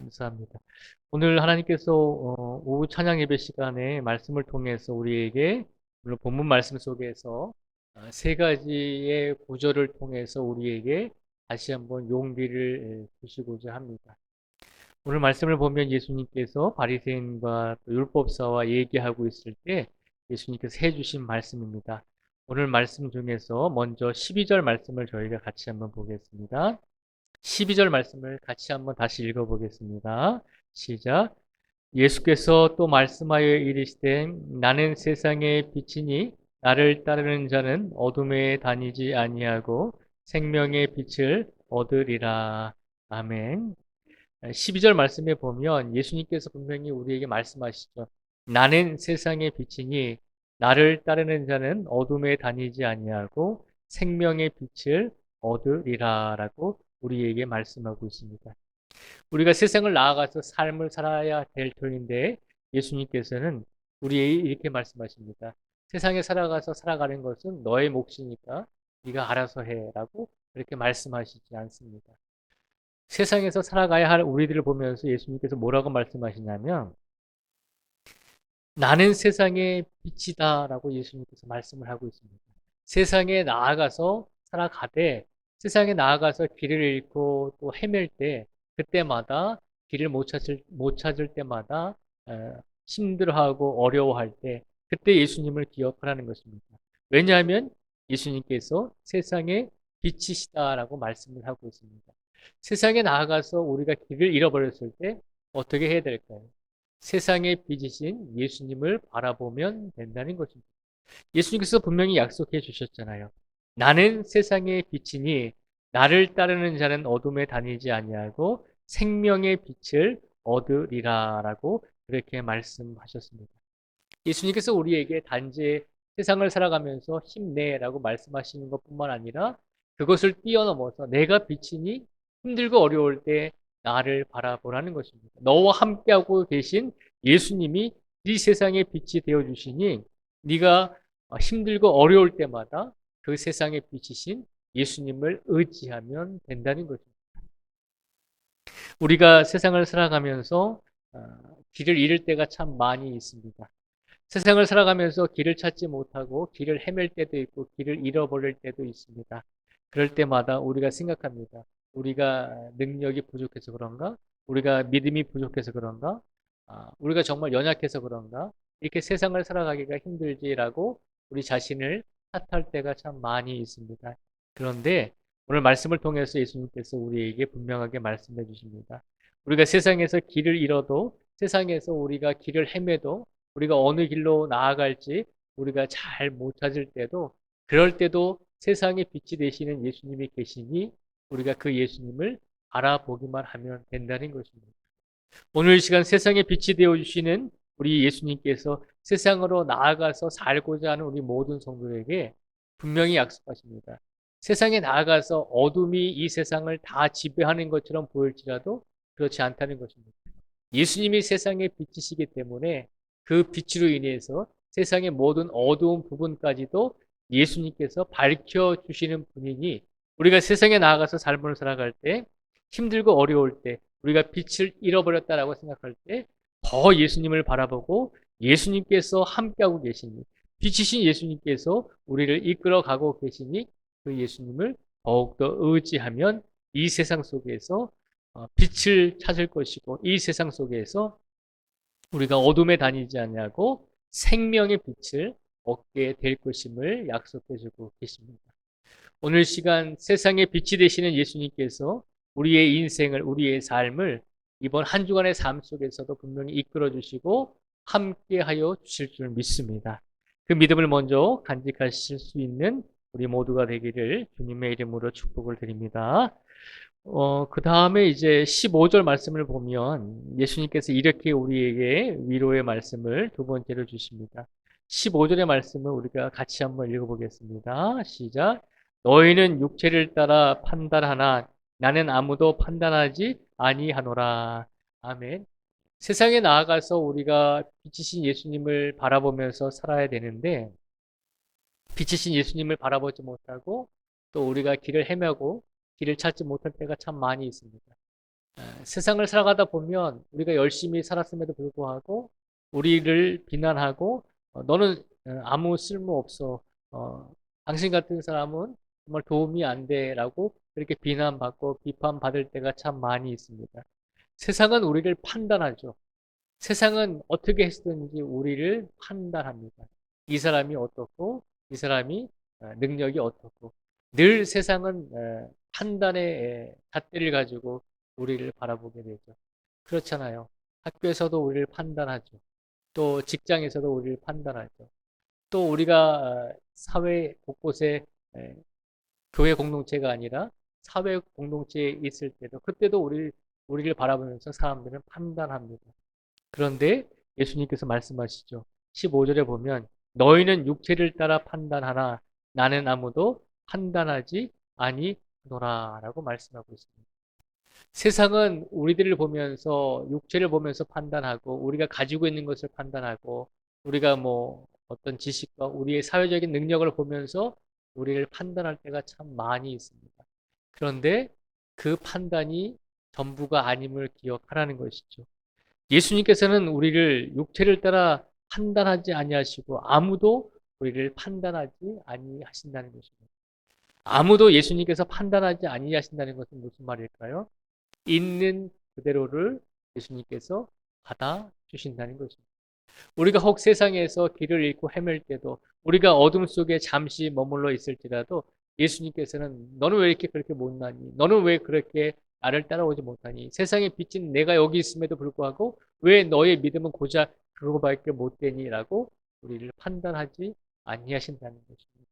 감사합니다. 오늘 하나님께서 오후 찬양 예배 시간에 말씀을 통해서 우리에게 물론 본문 말씀 속에서 세 가지의 구절을 통해서 우리에게 다시 한번 용기를 주시고자 합니다. 오늘 말씀을 보면 예수님께서 바리새인과 또 율법사와 얘기하고 있을 때 예수님께서 해주신 말씀입니다. 오늘 말씀 중에서 먼저 12절 말씀을 저희가 같이 한번 보겠습니다. 12절 말씀을 같이 한번 다시 읽어보겠습니다. 시작. 예수께서 또 말씀하여 이르시되 나는 세상의 빛이니 나를 따르는 자는 어둠에 다니지 아니하고 생명의 빛을 얻으리라. 아멘. 12절 말씀에 보면 예수님께서 분명히 우리에게 말씀하시죠. 나는 세상의 빛이니 나를 따르는 자는 어둠에 다니지 아니하고 생명의 빛을 얻으리라라고 우리에게 말씀하고 있습니다. 우리가 세상을 나아가서 삶을 살아야 될 터인데 예수님께서는 우리에게 이렇게 말씀하십니다. 세상에 살아가서 살아가는 것은 너의 몫이니까 네가 알아서 해라고 그렇게 말씀하시지 않습니다. 세상에서 살아가야 할 우리들을 보면서 예수님께서 뭐라고 말씀하시냐면 나는 세상의 빛이다라고 예수님께서 말씀을 하고 있습니다. 세상에 나아가서 살아가되 세상에 나아가서 길을 잃고 또 헤맬 때 그때마다 길을 못 찾을 때마다 힘들어하고 어려워할 때 그때 예수님을 기억하라는 것입니다. 왜냐하면 예수님께서 세상의 빛이시다라고 말씀을 하고 있습니다. 세상에 나아가서 우리가 길을 잃어버렸을 때 어떻게 해야 될까요? 세상의 빛이신 예수님을 바라보면 된다는 것입니다. 예수님께서 분명히 약속해 주셨잖아요. 나는 세상의 빛이니 나를 따르는 자는 어둠에 다니지 아니하고 생명의 빛을 얻으리라라고 그렇게 말씀하셨습니다. 예수님께서 우리에게 단지 세상을 살아가면서 힘내라고 말씀하시는 것뿐만 아니라 그것을 뛰어넘어서 내가 빛이니 힘들고 어려울 때 나를 바라보라는 것입니다. 너와 함께하고 계신 예수님이 이 세상의 빛이 되어주시니 네가 힘들고 어려울 때마다 그 세상의 빛이신 예수님을 의지하면 된다는 거죠. 우리가 세상을 살아가면서 길을 잃을 때가 참 많이 있습니다. 세상을 살아가면서 길을 찾지 못하고 길을 헤맬 때도 있고 길을 잃어버릴 때도 있습니다. 그럴 때마다 우리가 생각합니다. 우리가 능력이 부족해서 그런가? 우리가 믿음이 부족해서 그런가? 우리가 정말 연약해서 그런가? 이렇게 세상을 살아가기가 힘들지라고 우리 자신을 탓할 때가 참 많이 있습니다. 그런데 오늘 말씀을 통해서 예수님께서 우리에게 분명하게 말씀해 주십니다. 우리가 세상에서 길을 잃어도 세상에서 우리가 길을 헤매도 우리가 어느 길로 나아갈지 우리가 잘 못 찾을 때도 그럴 때도 세상의 빛이 되시는 예수님이 계시니 우리가 그 예수님을 알아보기만 하면 된다는 것입니다. 오늘 이 시간 세상의 빛이 되어주시는 우리 예수님께서 세상으로 나아가서 살고자 하는 우리 모든 성도에게 분명히 약속하십니다. 세상에 나아가서 어둠이 이 세상을 다 지배하는 것처럼 보일지라도 그렇지 않다는 것입니다. 예수님이 세상의 빛이시기 때문에 그 빛으로 인해서 세상의 모든 어두운 부분까지도 예수님께서 밝혀주시는 분이니 우리가 세상에 나아가서 삶을 살아갈 때 힘들고 어려울 때 우리가 빛을 잃어버렸다라고 생각할 때 더 예수님을 바라보고 예수님께서 함께하고 계시니 빛이신 예수님께서 우리를 이끌어가고 계시니 그 예수님을 더욱더 의지하면 이 세상 속에서 빛을 찾을 것이고 이 세상 속에서 우리가 어둠에 다니지 않냐고 생명의 빛을 얻게 될 것임을 약속해 주고 계십니다. 오늘 시간 세상의 빛이 되시는 예수님께서 우리의 인생을 우리의 삶을 이번 한 주간의 삶 속에서도 분명히 이끌어 주시고 함께하여 주실 줄 믿습니다. 그 믿음을 먼저 간직하실 수 있는 우리 모두가 되기를 주님의 이름으로 축복을 드립니다. 그 다음에 이제 15절 말씀을 보면 예수님께서 이렇게 우리에게 위로의 말씀을 두 번째로 주십니다. 15절의 말씀을 우리가 같이 한번 읽어보겠습니다. 시작. 너희는 육체를 따라 판단하나 나는 아무도 판단하지 아니하노라. 아멘. 세상에 나아가서 우리가 빛이신 예수님을 바라보면서 살아야 되는데 빛이신 예수님을 바라보지 못하고 또 우리가 길을 헤매고 길을 찾지 못할 때가 참 많이 있습니다. 세상을 살아가다 보면 우리가 열심히 살았음에도 불구하고 우리를 비난하고 너는 아무 쓸모 없어. 당신 같은 사람은 정말 도움이 안 돼라고 그렇게 비난받고 비판받을 때가 참 많이 있습니다. 세상은 우리를 판단하죠. 세상은 어떻게 했든지 우리를 판단합니다. 이 사람이 어떻고 이 사람이 능력이 어떻고 늘 세상은 판단의 잣대를 가지고 우리를 바라보게 되죠. 그렇잖아요. 학교에서도 우리를 판단하죠. 또 직장에서도 우리를 판단하죠. 또 우리가 사회 곳곳에 에, 교회 공동체가 아니라 사회 공동체에 있을 때도 그때도 우리를 바라보면서 사람들은 판단합니다. 그런데 예수님께서 말씀하시죠. 15절에 보면 너희는 육체를 따라 판단하나 나는 아무도 판단하지 아니하노라라고 말씀하고 있습니다. 세상은 우리들을 보면서 육체를 보면서 판단하고 우리가 가지고 있는 것을 판단하고 우리가 뭐 어떤 지식과 우리의 사회적인 능력을 보면서 우리를 판단할 때가 참 많이 있습니다. 그런데 그 판단이 전부가 아님을 기억하라는 것이죠. 예수님께서는 우리를 육체를 따라 판단하지 아니하시고 아무도 우리를 판단하지 아니하신다는 것입니다. 아무도 예수님께서 판단하지 아니하신다는 것은 무슨 말일까요? 있는 그대로를 예수님께서 받아주신다는 것입니다. 우리가 혹 세상에서 길을 잃고 헤맬 때도 우리가 어둠 속에 잠시 머물러 있을지라도 예수님께서는 너는 왜 이렇게 그렇게 못나니? 너는 왜 그렇게 나를 따라오지 못하니? 세상에 비친 내가 여기 있음에도 불구하고 왜 너의 믿음은 고작 그거밖에 못 되니? 라고 우리를 판단하지 아니하신다는 것입니다.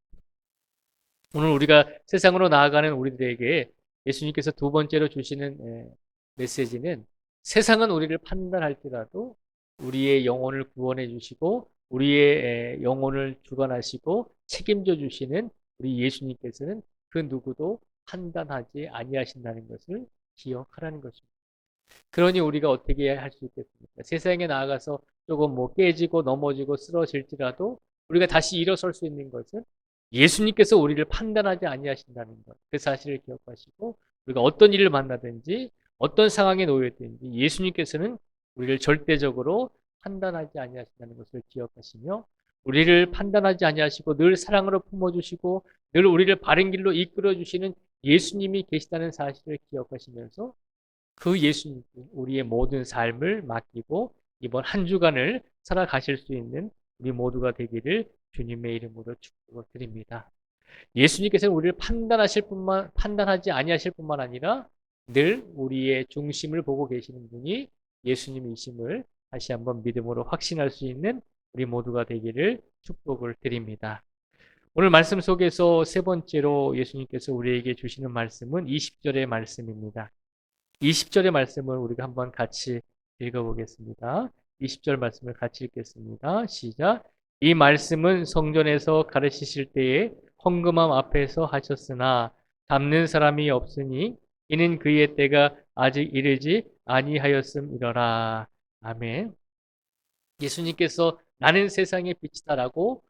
오늘 우리가 세상으로 나아가는 우리들에게 예수님께서 두 번째로 주시는 메시지는 세상은 우리를 판단할지라도 우리의 영혼을 구원해 주시고 우리의 영혼을 주관하시고 책임져 주시는 우리 예수님께서는 그 누구도 판단하지 아니하신다는 것을 기억하라는 것입니다. 그러니 우리가 어떻게 할 수 있겠습니까? 세상에 나아가서 조금 뭐 깨지고 넘어지고 쓰러질지라도 우리가 다시 일어설 수 있는 것은 예수님께서 우리를 판단하지 아니하신다는 것. 그 사실을 기억하시고 우리가 어떤 일을 만나든지 어떤 상황에 놓여있든지 예수님께서는 우리를 절대적으로 판단하지 아니하신다는 것을 기억하시며 우리를 판단하지 아니하시고 늘 사랑으로 품어주시고 늘 우리를 바른 길로 이끌어 주시는 예수님이 계시다는 사실을 기억하시면서 그 예수님께 우리의 모든 삶을 맡기고 이번 한 주간을 살아가실 수 있는 우리 모두가 되기를 주님의 이름으로 축복을 드립니다. 예수님께서는 우리를 판단하지 아니하실 뿐만 아니라 늘 우리의 중심을 보고 계시는 분이 예수님이심을 다시 한번 믿음으로 확신할 수 있는 우리 모두가 되기를 축복을 드립니다. 오늘 말씀 속에서 세 번째로 예수님께서 우리에게 주시는 말씀은 20절의 말씀입니다. 20절의 말씀을 우리가 한번 같이 읽어보겠습니다. 20절 말씀을 같이 읽겠습니다. 시작. 이 말씀은 성전에서 가르치실 때에 헌금함 앞에서 하셨으나 담는 사람이 없으니 이는 그의 때가 아직 이르지 아니하였음이러라. 아멘. 예수님께서 나는 세상의 빛이다라고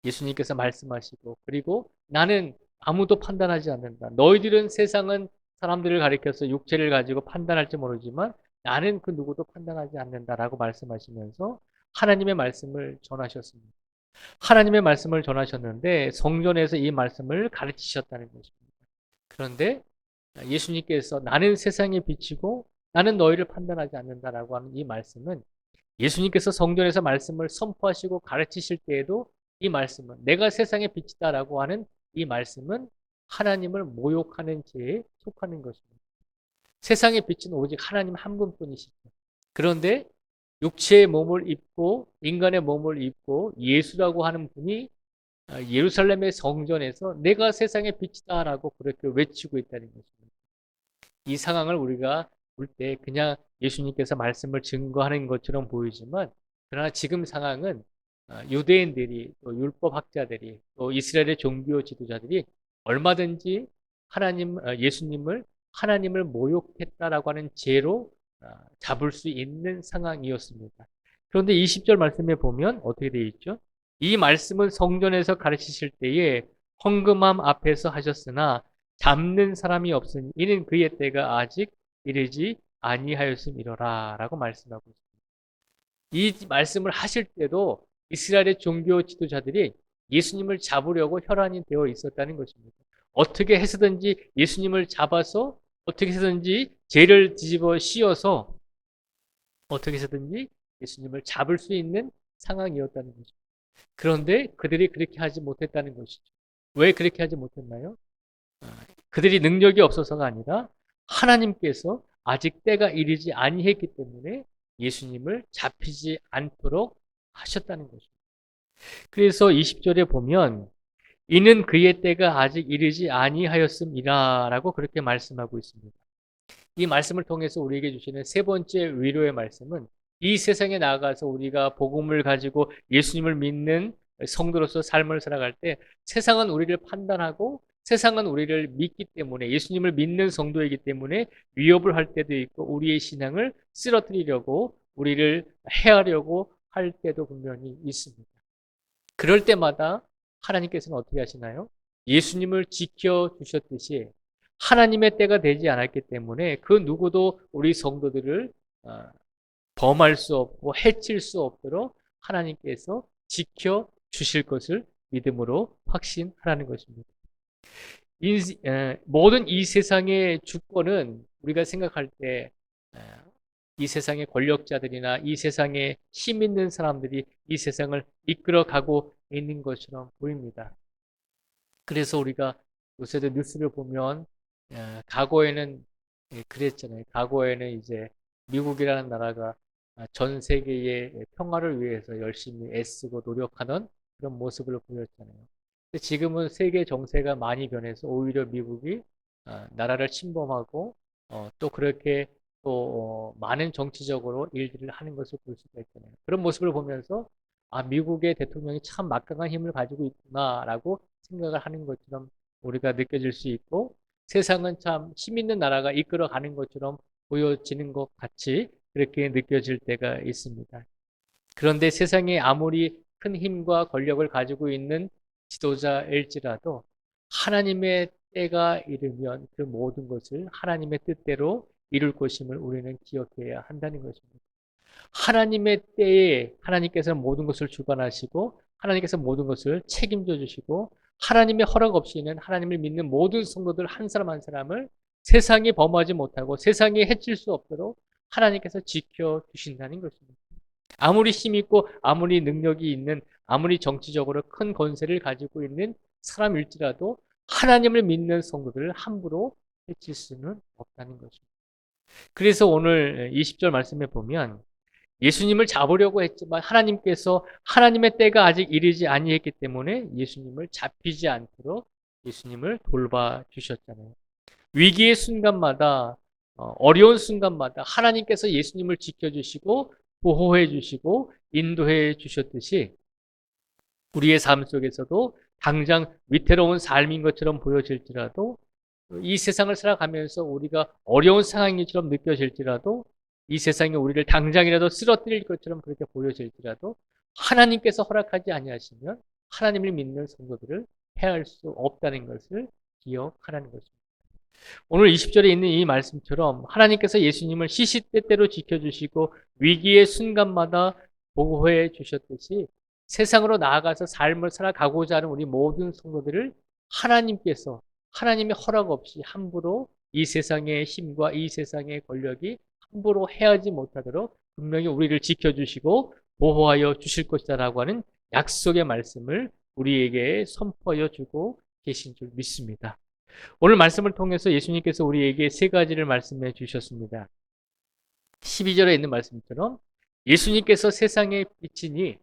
예수님께서 말씀하시고 그리고 나는 아무도 판단하지 않는다. 너희들은 세상은 사람들을 가리켜서 육체를 가지고 판단할지 모르지만 나는 그 누구도 판단하지 않는다라고 말씀하시면서 하나님의 말씀을 전하셨습니다. 하나님의 말씀을 전하셨는데 성전에서 이 말씀을 가르치셨다는 것입니다. 그런데 예수님께서 나는 세상의 빛이고 나는 너희를 판단하지 않는다라고 하는 이 말씀은 예수님께서 성전에서 말씀을 선포하시고 가르치실 때에도 이 말씀은 내가 세상의 빛이다라고 하는 이 말씀은 하나님을 모욕하는 죄에 속하는 것입니다. 세상의 빛은 오직 하나님 한 분뿐이시죠. 그런데 육체의 몸을 입고 인간의 몸을 입고 예수라고 하는 분이 예루살렘의 성전에서 내가 세상의 빛이다라고 그렇게 외치고 있다는 것입니다. 이 상황을 우리가 볼 때 그냥 예수님께서 말씀을 증거하는 것처럼 보이지만 그러나 지금 상황은 유대인들이 또 율법학자들이 또 이스라엘의 종교 지도자들이 얼마든지 예수님을 하나님을 모욕했다라고 하는 죄로 잡을 수 있는 상황이었습니다. 그런데 20절 말씀에 보면 어떻게 되어 있죠? 이 말씀은 성전에서 가르치실 때에 헌금함 앞에서 하셨으나 잡는 사람이 없으니 이는 그의 때가 아직 이르지 아니하였음이로라 라고 말씀하고 있습니다. 이 말씀을 하실 때도 이스라엘의 종교 지도자들이 예수님을 잡으려고 혈안이 되어 있었다는 것입니다. 어떻게 해서든지 예수님을 잡아서 어떻게 해서든지 죄를 뒤집어 씌워서 어떻게 해서든지 예수님을 잡을 수 있는 상황이었다는 거죠. 그런데 그들이 그렇게 하지 못했다는 것이죠. 왜 그렇게 하지 못했나요? 그들이 능력이 없어서가 아니라 하나님께서 아직 때가 이르지 아니했기 때문에 예수님을 잡히지 않도록 하셨다는 것입니다. 그래서 20절에 보면 이는 그의 때가 아직 이르지 아니하였음이라 라고 그렇게 말씀하고 있습니다. 이 말씀을 통해서 우리에게 주시는 세 번째 위로의 말씀은 이 세상에 나아가서 우리가 복음을 가지고 예수님을 믿는 성도로서 삶을 살아갈 때 세상은 우리를 판단하고 세상은 우리를 믿기 때문에 예수님을 믿는 성도이기 때문에 위협을 할 때도 있고 우리의 신앙을 쓰러뜨리려고 우리를 해하려고 할 때도 분명히 있습니다. 그럴 때마다 하나님께서는 어떻게 하시나요? 예수님을 지켜주셨듯이 하나님의 때가 되지 않았기 때문에 그 누구도 우리 성도들을 범할 수 없고 해칠 수 없도록 하나님께서 지켜주실 것을 믿음으로 확신하라는 것입니다. 모든 이 세상의 주권은 우리가 생각할 때 이 세상의 권력자들이나 이 세상에 힘 있는 사람들이 이 세상을 이끌어가고 있는 것처럼 보입니다. 그래서 우리가 요새도 뉴스를 보면 과거에는 그랬잖아요. 과거에는 이제 미국이라는 나라가 전 세계의 평화를 위해서 열심히 애쓰고 노력하는 그런 모습을 보였잖아요. 근데 지금은 세계 정세가 많이 변해서 오히려 미국이 나라를 침범하고 또 그렇게 또 많은 정치적으로 일들을 하는 것을 볼 수가 있잖아요. 그런 모습을 보면서 미국의 대통령이 참 막강한 힘을 가지고 있구나라고 생각을 하는 것처럼 우리가 느껴질 수 있고 세상은 참 힘 있는 나라가 이끌어가는 것처럼 보여지는 것 같이 그렇게 느껴질 때가 있습니다. 그런데 세상에 아무리 큰 힘과 권력을 가지고 있는 지도자일지라도 하나님의 때가 이르면 그 모든 것을 하나님의 뜻대로 이룰 것임을 우리는 기억해야 한다는 것입니다. 하나님의 때에 하나님께서 모든 것을 주관하시고 하나님께서 모든 것을 책임져 주시고 하나님의 허락 없이는 하나님을 믿는 모든 성도들 한 사람 한 사람을 세상이 범하지 못하고 세상이 해칠 수 없도록 하나님께서 지켜주신다는 것입니다. 아무리 힘 있고 아무리 능력이 있는 아무리 정치적으로 큰 권세를 가지고 있는 사람일지라도 하나님을 믿는 성도들을 함부로 해칠 수는 없다는 것입니다. 그래서 오늘 20절 말씀에 보면 예수님을 잡으려고 했지만 하나님께서 하나님의 때가 아직 이르지 아니했기 때문에 예수님을 잡히지 않도록 예수님을 돌봐주셨잖아요. 위기의 순간마다 어려운 순간마다 하나님께서 예수님을 지켜주시고 보호해 주시고 인도해 주셨듯이 우리의 삶 속에서도 당장 위태로운 삶인 것처럼 보여질지라도 이 세상을 살아가면서 우리가 어려운 상황인처럼 느껴질지라도 이 세상이 우리를 당장이라도 쓰러뜨릴 것처럼 그렇게 보여질지라도 하나님께서 허락하지 아니하시면 하나님을 믿는 성도들을 해할 수 없다는 것을 기억하라는 것입니다. 오늘 20절에 있는 이 말씀처럼 하나님께서 예수님을 시시때때로 지켜주시고 위기의 순간마다 보호해 주셨듯이 세상으로 나아가서 삶을 살아가고자 하는 우리 모든 성도들을 하나님께서 하나님의 허락 없이 함부로 이 세상의 힘과 이 세상의 권력이 함부로 해하지 못하도록 분명히 우리를 지켜주시고 보호하여 주실 것이다라고 하는 약속의 말씀을 우리에게 선포하여 주고 계신 줄 믿습니다. 오늘 말씀을 통해서 예수님께서 우리에게 세 가지를 말씀해 주셨습니다. 12절에 있는 말씀처럼 예수님께서 세상의 빛이니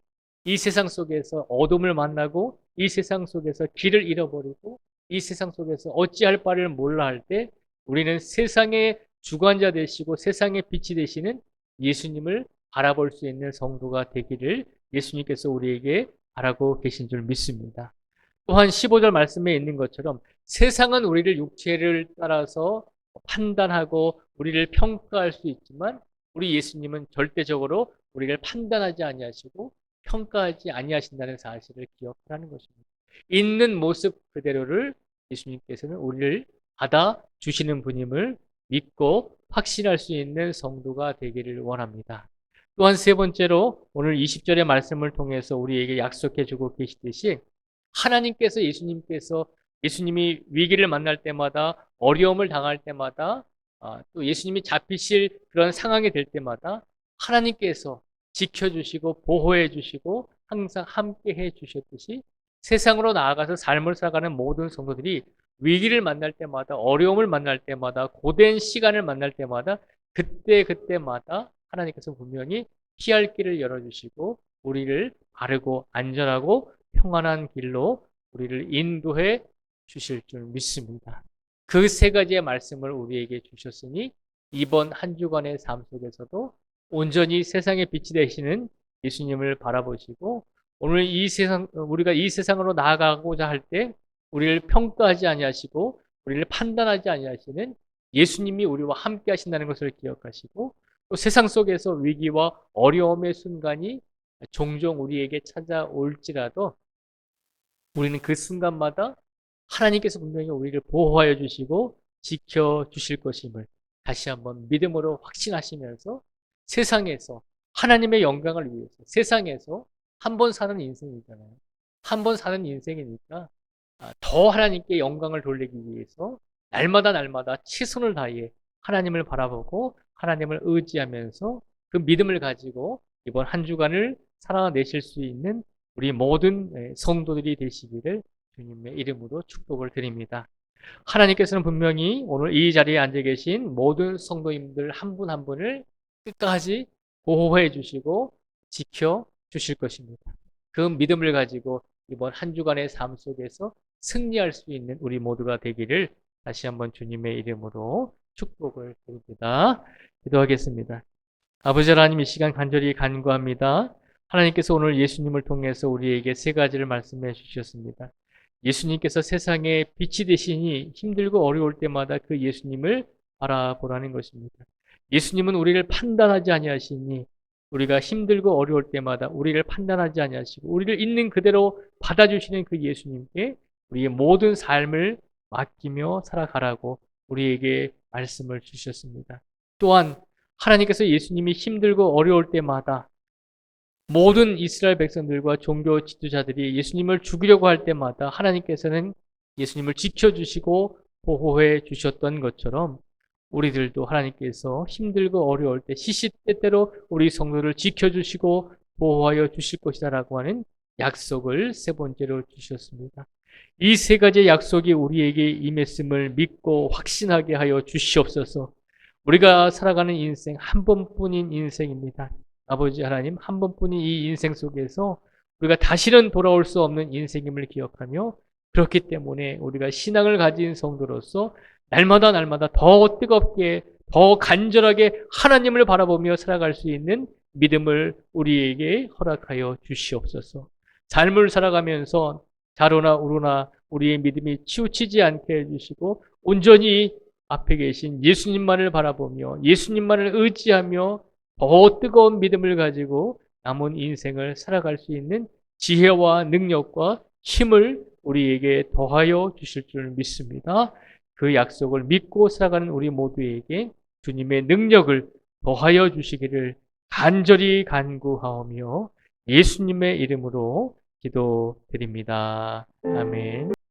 이 세상 속에서 어둠을 만나고 이 세상 속에서 길을 잃어버리고 이 세상 속에서 어찌할 바를 몰라 할 때 우리는 세상의 주관자 되시고 세상의 빛이 되시는 예수님을 바라볼 수 있는 성도가 되기를 예수님께서 우리에게 바라고 계신 줄 믿습니다. 또한 15절 말씀에 있는 것처럼 세상은 우리를 육체를 따라서 판단하고 우리를 평가할 수 있지만 우리 예수님은 절대적으로 우리를 판단하지 아니하시고 평가하지 아니하신다는 사실을 기억하라는 것입니다. 있는 모습 그대로를 예수님께서는 우리를 받아주시는 분임을 믿고 확신할 수 있는 성도가 되기를 원합니다. 또한 세 번째로 오늘 20절의 말씀을 통해서 우리에게 약속해 주고 계시듯이 하나님께서 예수님이 위기를 만날 때마다 어려움을 당할 때마다 또 예수님이 잡히실 그런 상황이 될 때마다 하나님께서 지켜주시고 보호해 주시고 항상 함께 해 주셨듯이 세상으로 나아가서 삶을 살아가는 모든 성도들이 위기를 만날 때마다 어려움을 만날 때마다 고된 시간을 만날 때마다 그때마다 하나님께서 분명히 피할 길을 열어주시고 우리를 바르고 안전하고 평안한 길로 우리를 인도해 주실 줄 믿습니다. 그 세 가지의 말씀을 우리에게 주셨으니 이번 한 주간의 삶 속에서도 온전히 세상의 빛이 되시는 예수님을 바라보시고 오늘 우리가 이 세상으로 나아가고자 할 때 우리를 평가하지 아니하시고 우리를 판단하지 아니하시는 예수님이 우리와 함께 하신다는 것을 기억하시고 또 세상 속에서 위기와 어려움의 순간이 종종 우리에게 찾아올지라도 우리는 그 순간마다 하나님께서 분명히 우리를 보호하여 주시고 지켜 주실 것임을 다시 한번 믿음으로 확신하시면서 세상에서 하나님의 영광을 위해서 세상에서 한 번 사는 인생이잖아요. 한 번 사는 인생이니까 더 하나님께 영광을 돌리기 위해서 날마다 최선을 다해 하나님을 바라보고 하나님을 의지하면서 그 믿음을 가지고 이번 한 주간을 살아내실 수 있는 우리 모든 성도들이 되시기를 주님의 이름으로 축복을 드립니다. 하나님께서는 분명히 오늘 이 자리에 앉아 계신 모든 성도님들 한 분 한 분을 끝까지 보호해 주시고 지켜 주실 것입니다. 그 믿음을 가지고 이번 한 주간의 삶 속에서 승리할 수 있는 우리 모두가 되기를 다시 한번 주님의 이름으로 축복을 드립니다. 기도하겠습니다. 아버지 하나님, 이 시간 간절히 간구합니다. 하나님께서 오늘 예수님을 통해서 우리에게 세 가지를 말씀해 주셨습니다. 예수님께서 세상에 빛이 되시니 힘들고 어려울 때마다 그 예수님을 바라보라는 것입니다. 예수님은 우리를 판단하지 아니하시니 우리가 힘들고 어려울 때마다 우리를 판단하지 아니하시고 우리를 있는 그대로 받아주시는 그 예수님께 우리의 모든 삶을 맡기며 살아가라고 우리에게 말씀을 주셨습니다. 또한 하나님께서 예수님이 힘들고 어려울 때마다 모든 이스라엘 백성들과 종교 지도자들이 예수님을 죽이려고 할 때마다 하나님께서는 예수님을 지켜주시고 보호해 주셨던 것처럼 우리들도 하나님께서 힘들고 어려울 때 시시때때로 우리 성도를 지켜주시고 보호하여 주실 것이다라고 하는 약속을 세 번째로 주셨습니다. 이 세 가지의 약속이 우리에게 임했음을 믿고 확신하게 하여 주시옵소서. 우리가 살아가는 인생 한 번뿐인 인생입니다. 아버지 하나님, 한 번뿐인 이 인생 속에서 우리가 다시는 돌아올 수 없는 인생임을 기억하며 그렇기 때문에 우리가 신앙을 가진 성도로서 날마다 더 뜨겁게 더 간절하게 하나님을 바라보며 살아갈 수 있는 믿음을 우리에게 허락하여 주시옵소서. 삶을 살아가면서 좌로나 우로나 우리의 믿음이 치우치지 않게 해주시고 온전히 앞에 계신 예수님만을 바라보며 예수님만을 의지하며 더 뜨거운 믿음을 가지고 남은 인생을 살아갈 수 있는 지혜와 능력과 힘을 우리에게 더하여 주실 줄 믿습니다. 그 약속을 믿고 살아가는 우리 모두에게 주님의 능력을 더하여 주시기를 간절히 간구하오며 예수님의 이름으로 기도드립니다. 아멘.